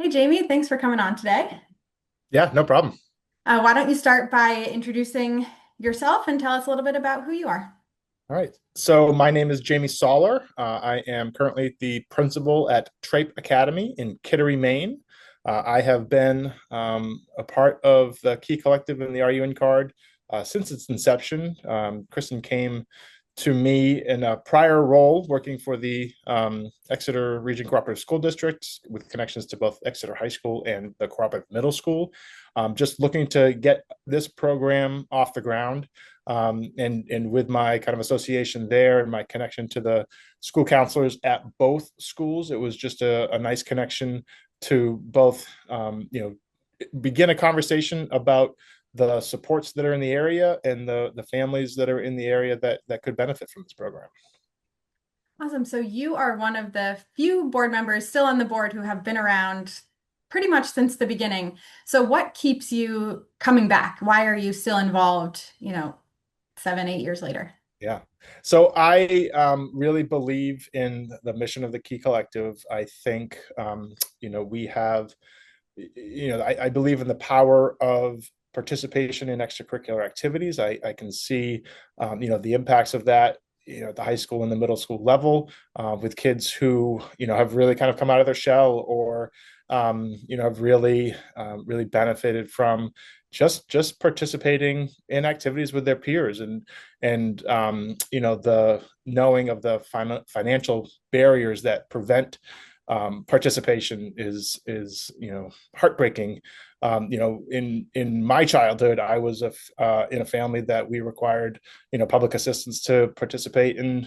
Hey, Jamie, thanks for coming on today. Yeah, no problem. Why don't you start by introducing yourself and tell us a little bit about who you are? All right. So my name is Jaime Sawler. I am currently the principal at Trape Academy in Kittery, Maine. I have been a part of the Key Collective and the RUN card since its inception. Kristen came to me in a prior role working for the Exeter Region Cooperative School District with connections to both Exeter High School and the Cooperative Middle School. Just looking to get this program off the ground. And with my kind of association there and my connection to the school counselors at both schools, it was just a nice connection to both, begin a conversation about the supports that are in the area and the families that are in the area that could benefit from this program. Awesome. So you are one of the few board members still on the board who have been around pretty much since the beginning. So what keeps you coming back? Why are you still involved, 7, 8 years later? Yeah. So I really believe in the mission of the Key Collective. I think, we have, I believe in the power of participation in extracurricular activities. I can see, the impacts of that, at the high school and the middle school level with kids who, have really kind of come out of their shell or, have really benefited from just participating in activities with their peers and the knowing of the financial barriers that prevent participation is heartbreaking. In my childhood, I was in a family that we required public assistance to participate in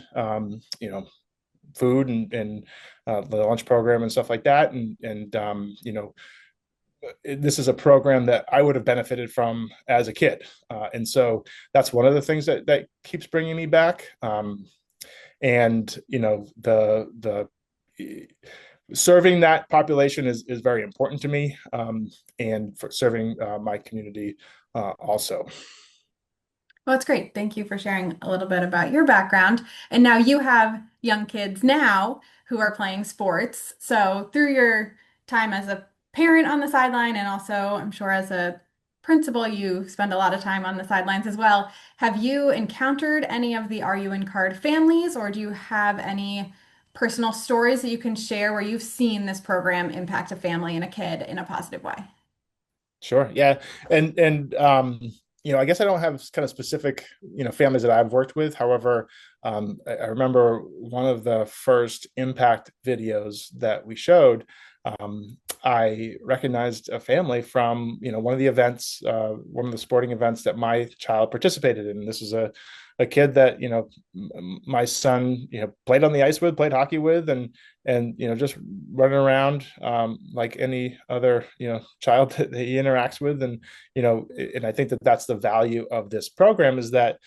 food and the lunch program and stuff like that, and this is a program that I would have benefited from as a kid, and so that's one of the things that keeps bringing me back. And the serving that population is very important to me, and for serving my community also. Well, that's great. Thank you for sharing a little bit about your background. And now you have young kids now who are playing sports. So through your time as a parent on the sideline and also I'm sure as a principal, you spend a lot of time on the sidelines as well. Have you encountered any of the Are You in Card families, or do you have any personal stories that you can share where you've seen this program impact a family and a kid in a positive way? Sure. Yeah. And I guess I don't have kind of specific, families that I've worked with. However, I remember one of the first impact videos that we showed. I recognized a family from, one of the events, one of the sporting events that my child participated in. This is a kid that, my son, played on the ice with, played hockey with, and just running around like any other child that he interacts with. And I think that that's the value of this program, is that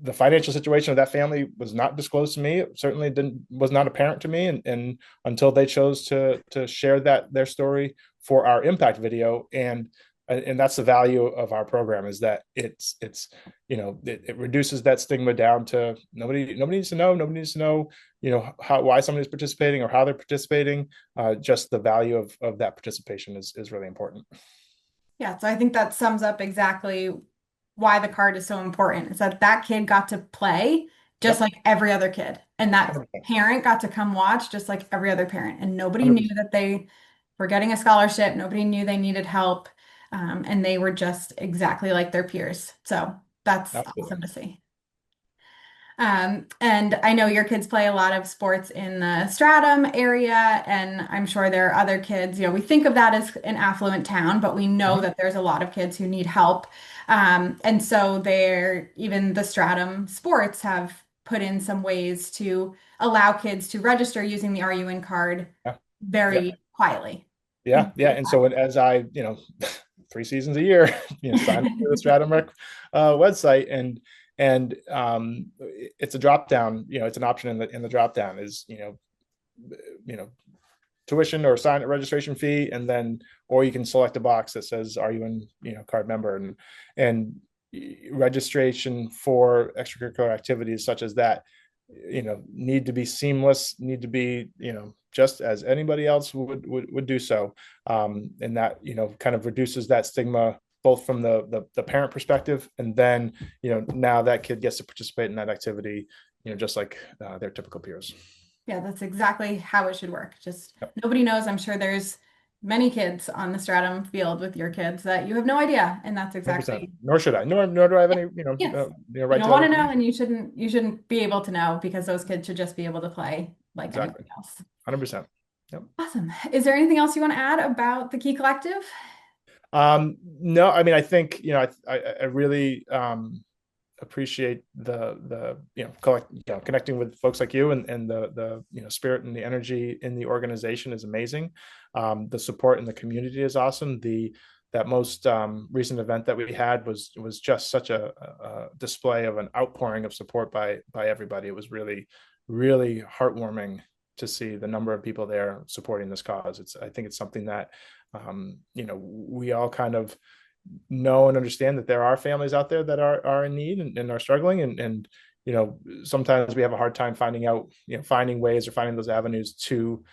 the financial situation of that family was not disclosed to me. It certainly didn't was not apparent to me, and until they chose to share their story for our impact video. And that's the value of our program, is that it reduces that stigma down to nobody needs to know. Nobody needs to know, why somebody's participating or how they're participating. Just the value of that participation is really important. Yeah, so I think that sums up exactly why the card is so important. Is that that kid got to play just Yep. like every other kid, and that 100%. parent got to come watch just like every other parent. And nobody knew 100%. that they were getting a scholarship. Nobody knew they needed help, and they were just exactly like their peers. So that's Absolutely. awesome to see. And I know your kids play a lot of sports in the Stratum area, and I'm sure there are other kids. We think of that as an affluent town, but we know Mhm. that there's a lot of kids who need help. And so even the Stratum sports have put in some ways to allow kids to register using the RUN card Yeah. Yep. very quietly. Yeah. Yeah. And so as I, 3 seasons a year, sign up for the Stratum Rec website, and it's a drop down. It's an option in the drop down is you know tuition or sign registration fee, and then or you can select a box that says are you in card member, and registration for extracurricular activities such as that need to be seamless, need to be, just as anybody else would do so. And that, kind of reduces that stigma both from the parent perspective, and then, now that kid gets to participate in that activity, just like their typical peers. Yeah, that's exactly how it should work. Just Yep. nobody knows. I'm sure there's many kids on the stratum field with your kids that you have no idea, and that's 100%. exactly. Nor should I. Nor do I have any, Yes. You right don't to that want to know, and information. you shouldn't be able to know because those kids should just be able to play like Exactly. anybody else. 100%. Yep. Awesome. Is there anything else you want to add about the Key Collective? No, I mean, I think, I really, appreciate the connecting with folks like you, and the spirit and the energy in the organization is amazing. The support in the community is awesome. That most recent event that we had was just such a display of an outpouring of support by everybody. It was really, really heartwarming to see the number of people there supporting this cause. I think it's something that we all kind of know and understand that there are families out there that are in need, and are struggling, and sometimes we have a hard time finding ways, or finding those avenues to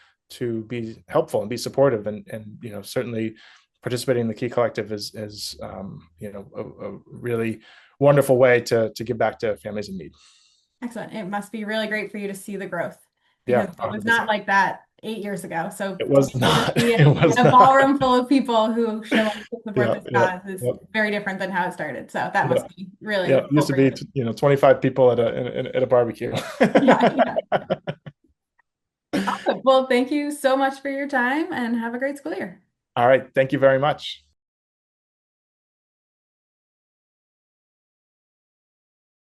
be helpful and be supportive, and certainly participating in the Key Collective is a really wonderful way to give back to families in need. Excellent. It must be really great for you to see the growth Yeah, because it was not 100%. like that 8 years ago. So It to was be able to not. see It it in was a not. ballroom full of people who show up to support Yeah, this yeah, cause is yeah, very different than how it started. So that yeah. must be really, Yeah, really it cool used to for be, you. 25 people at a barbecue. Yeah, yeah. Awesome. Well, thank you so much for your time and have a great school year. All right. Thank you very much.